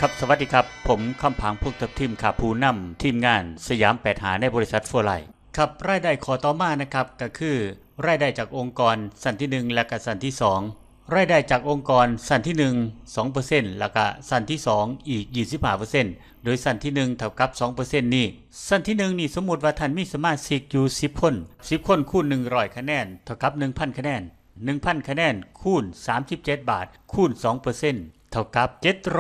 ครับสวัสดีครับผมคำผางพวกทับทิมขาผู้นำทีมงานสยาม8หาในบริษัทโฟไลครับรายได้ขอต่อมานะครับก็คือรายได้จากองค์กรสั้นที่1และก็สั้นที่2รายได้จากองค์กรสั้นที่1 2% แล้วก็สั้นที่2อีก 25% โดยสั้นที่1เท่ากับ 2% นี่สั้นที่1นี่สมมุติว่าท่านมีสมาชิกอยู่10คน10คนคูณ100คะแนนเท่ากับ 1,000 คะแนน 1,000 คะแนนคูณ37 บาทคูณ 2%เท่ากับ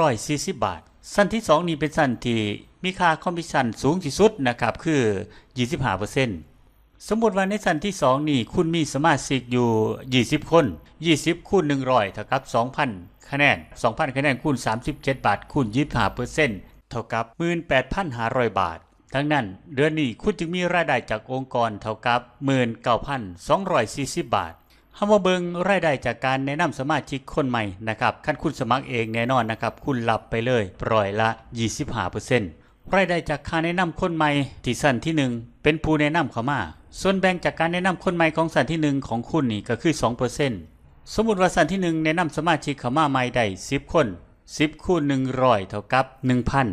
740 บาทสั้นที่2นี้เป็นสั้นที่มีค่าคอมมิชชั่นสูงที่สุดนะครับคือ 25% สมมุติว่าในสั้นที่2นี่คุณมีสมาชิกอยู่20คน20คูณ100เท่ากับ 2,000 คะแนน 2,000 คะแนนคูณ37 บาทคูณ 25% เท่ากับ 18,500 บาทดังนั้นเดือนนี้คุณจึงมีรายได้จากองค์กรเท่ากับ 19,240 บาทเฮามาเบิ่งรายได้จากการแนะนำสมาชิกคนใหม่นะครับคันคุณสมัครเองแน่นอนนะครับคุณรับไปเลยร้อยละ 25% รายได้จากค่าแนะนำคนใหม่ที่สั้นที่1เป็นผู้แนะนำเข้ามาส่วนแบ่งจากการแนะนำคนใหม่ของสั้นที่1ของคุณนี่ก็คือ 2% สมมุติว่าสั้นที่1แนะนำสมาชิกเข้ามาใหม่ได้10คน10คูณ100เท่ากับ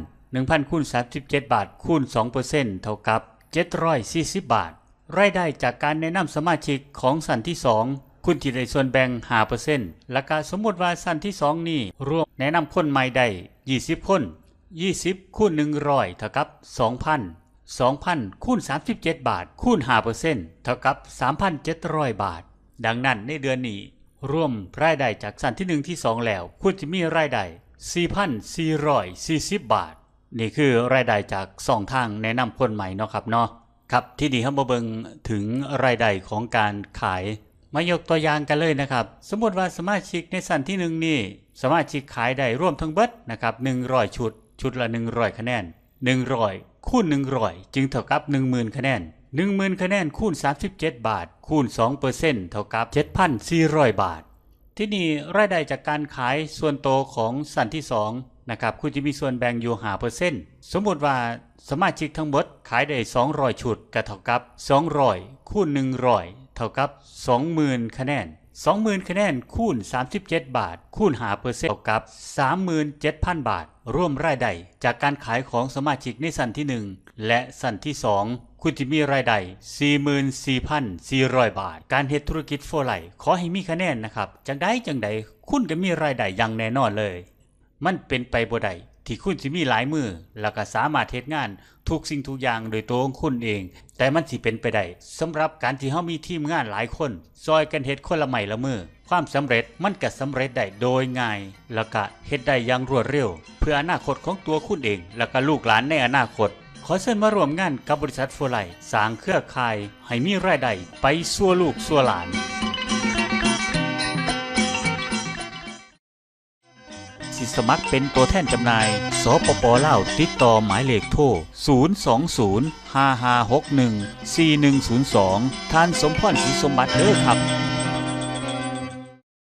1,000 คูณ37 บาทคูณ 2% เท่ากับ740 บาทรายได้จากการแนะนำสมาชิกของสั้นที่2คุณที่ได้ส่วนแบ่ง 5% และก็สมมุติว่าสั้นที่2นี่รวมแนะนำคนใหม่ได้20คน20คูณ100เท่ากับ 2,000 คูณ37 บาทคูณ 5% เท่ากับ 3,700 บาทดังนั้นในเดือนนี้รวมรายได้จากสั้นที่1ที่2แล้วคุณจะมีรายได้ 4,440 บาทนี่คือรายได้จาก2ทางแนะนำคนใหม่เนาะครับเนาะครับที่นี่เฮามาเบิ่งถึงรายได้ของการขายมายกตัวอย่างกันเลยนะครับสมมติว่าสมาชิกในสั้นที่1นี่สมาชิกขายได้ร่วมทั้งเบิดนะครับ100ชุดละ100คะแนน100คูณ100จึงเท่ากับ 10,000 คะแนน 10,000 คะแนนคูณ37 บาทคูณ 2% เท่ากับ 7,400 บาทที่นี่รายได้จากการขายส่วนโตของสั้นที่2นะครับคุณจะมีส่วนแบ่งอยู่ 5% สมมุติว่าสมาชิกทั้งหมดขายได้200ชุดก็เท่ากับ200คูณ100เท่ากับ 20,000 คะแนน 20,000 คะแนนคูณ37 บาทคูณ 5% เท่ากับ 37,000 บาทรวมรายได้จากการขายของสมาชิกในสั้นที่1และสั้นที่2คุณจะมีรายได้ 44,400 บาทการเฮ็ดธุรกิจโฟไลขอให้มีคะแนนนะครับจังใดคุณก็มีรายได้อย่างแน่นอนเลยมันเป็นไปบ่ได้ที่คุณสิมีหลายมือแล้วก็สามารถเฮ็ดงานทุกสิ่งทุกอย่างโดยตัวของคุณเองแต่มันสิเป็นไปได้สำหรับการที่เฮามีทีมงานหลายคนซอยกันเฮ็ดคนละไม้ละมือความสำเร็จมันก็สำเร็จได้โดยง่ายแล้วก็เฮ็ดได้อย่างรวดเร็วเพื่ออนาคตของตัวคุณเองแล้วก็ลูกหลานในอนาคตขอเชิญมาร่วมงานกับบริษัทโฟไลสร้างเครือข่ายให้มีรายได้ไปสู่ลูกสู่หลานสิสมัครเป็นตัวแทนจำหน่ายสปป.ลาวติดต่อหมายเลขโทร 020 5561 4102 ท่านสมพรศรีสมบัติเด้อครับ